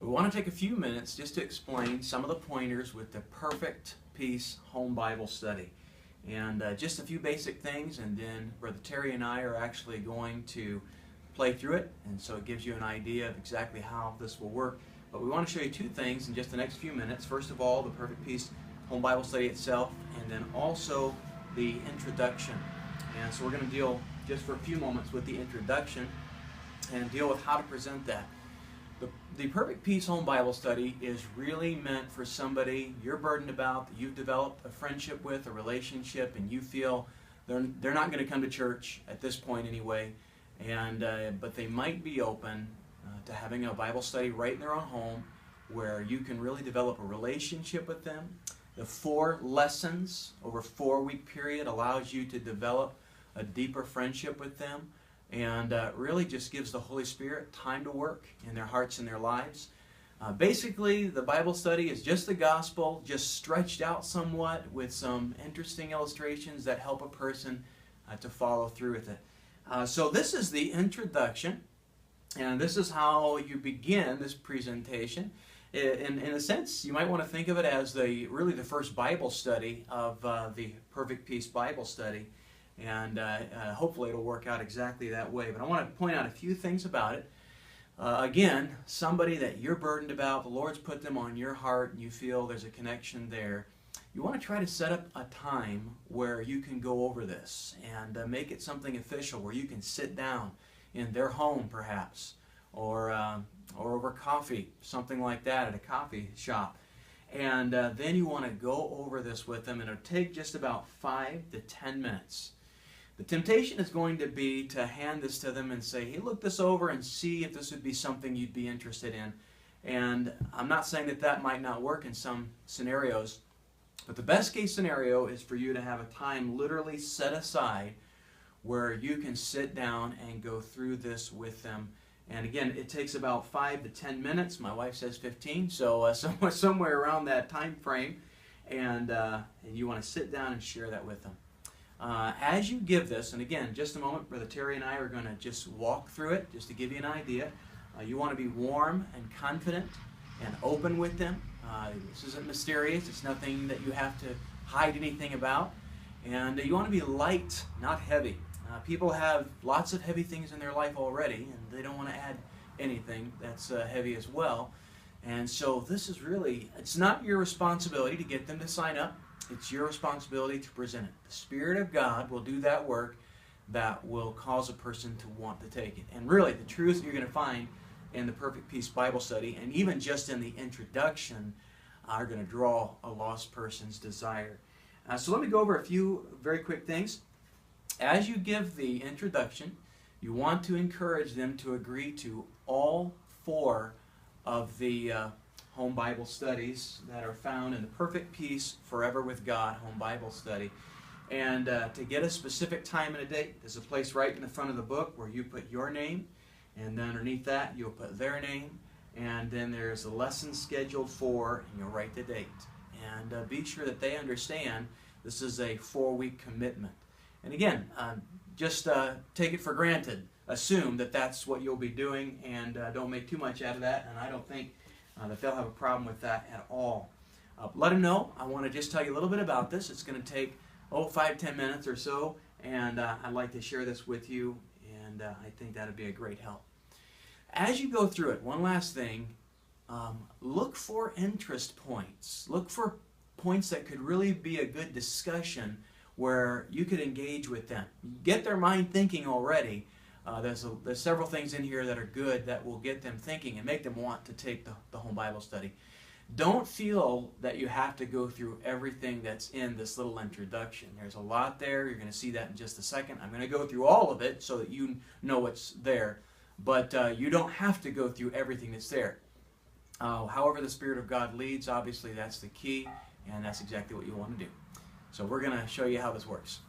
We want to take a few minutes just to explain some of the pointers with the Perfect Peace Home Bible Study. And just a few basic things, and then Brother Terry and I are actually going to play through it, and so it gives you an idea of exactly how this will work. But we want to show you two things in just the next few minutes. First of all, the Perfect Peace Home Bible Study itself, and then also the introduction. And so we're going to deal just for a few moments with the introduction and deal with how to present that. The Perfect Peace Home Bible Study is really meant for somebody you're burdened about, that you've developed a friendship with, a relationship, and you feel they're not going to come to church at this point anyway, and but they might be open to having a Bible study right in their own home where you can really develop a relationship with them. The 4 lessons over a 4-week period allows you to develop a deeper friendship with them, and really just gives the Holy Spirit time to work in their hearts and their lives. Basically, the Bible study is just the gospel, just stretched out somewhat with some interesting illustrations that help a person to follow through with it. So this is the introduction, and this is how you begin this presentation. In a sense, you might want to think of it as really the first Bible study of the Perfect Peace Bible Study. And hopefully it'll work out exactly that way. But I want to point out a few things about it. Again, somebody that you're burdened about, the Lord's put them on your heart, and you feel there's a connection there. You want to try to set up a time where you can go over this and make it something official, where you can sit down in their home perhaps, or over coffee, something like that at a coffee shop. And then you want to go over this with them, and it'll take just about 5 to 10 minutes. The temptation is going to be to hand this to them and say, hey, look this over and see if this would be something you'd be interested in. And I'm not saying that that might not work in some scenarios, but the best case scenario is for you to have a time literally set aside where you can sit down and go through this with them. And again, it takes about 5 to 10 minutes. My wife says 15, so somewhere around that time frame. And you want to sit down and share that with them. As you give this, and again, just a moment, Brother Terry and I are going to just walk through it, just to give you an idea. You want to be warm and confident and open with them. This isn't mysterious. It's nothing that you have to hide anything about. And you want to be light, not heavy. People have lots of heavy things in their life already, and they don't want to add anything that's heavy as well. And so this is really, it's not your responsibility to get them to sign up. It's your responsibility to present it. The Spirit of God will do that work that will cause a person to want to take it. And really, the truth you're going to find in the Perfect Peace Bible Study, and even just in the introduction, are going to draw a lost person's desire. So let me go over a few very quick things. As you give the introduction, you want to encourage them to agree to all 4 of the home Bible studies that are found in the Perfect Peace Forever with God Home Bible Study. And to get a specific time and a date, there's a place right in the front of the book where you put your name, and then underneath that you'll put their name, and then there's a lesson scheduled for, and you'll write the date. And be sure that they understand this is a 4-week commitment. And again, just take it for granted. Assume that that's what you'll be doing, and don't make too much out of that, and I don't think that they'll have a problem with that at all. Let them know. I want to just tell you a little bit about this. It's going to take 5-10 minutes or so, and I'd like to share this with you, and I think that would be a great help. As you go through it, one last thing, look for interest points. Look for points that could really be a good discussion where you could engage with them. Get their mind thinking already. There's several things in here that are good that will get them thinking and make them want to take the home Bible study. Don't feel that you have to go through everything that's in this little introduction. There's a lot there. You're going to see that in just a second. I'm going to go through all of it so that you know what's there. But you don't have to go through everything that's there. However the Spirit of God leads, obviously that's the key, and that's exactly what you want to do. So we're going to show you how this works.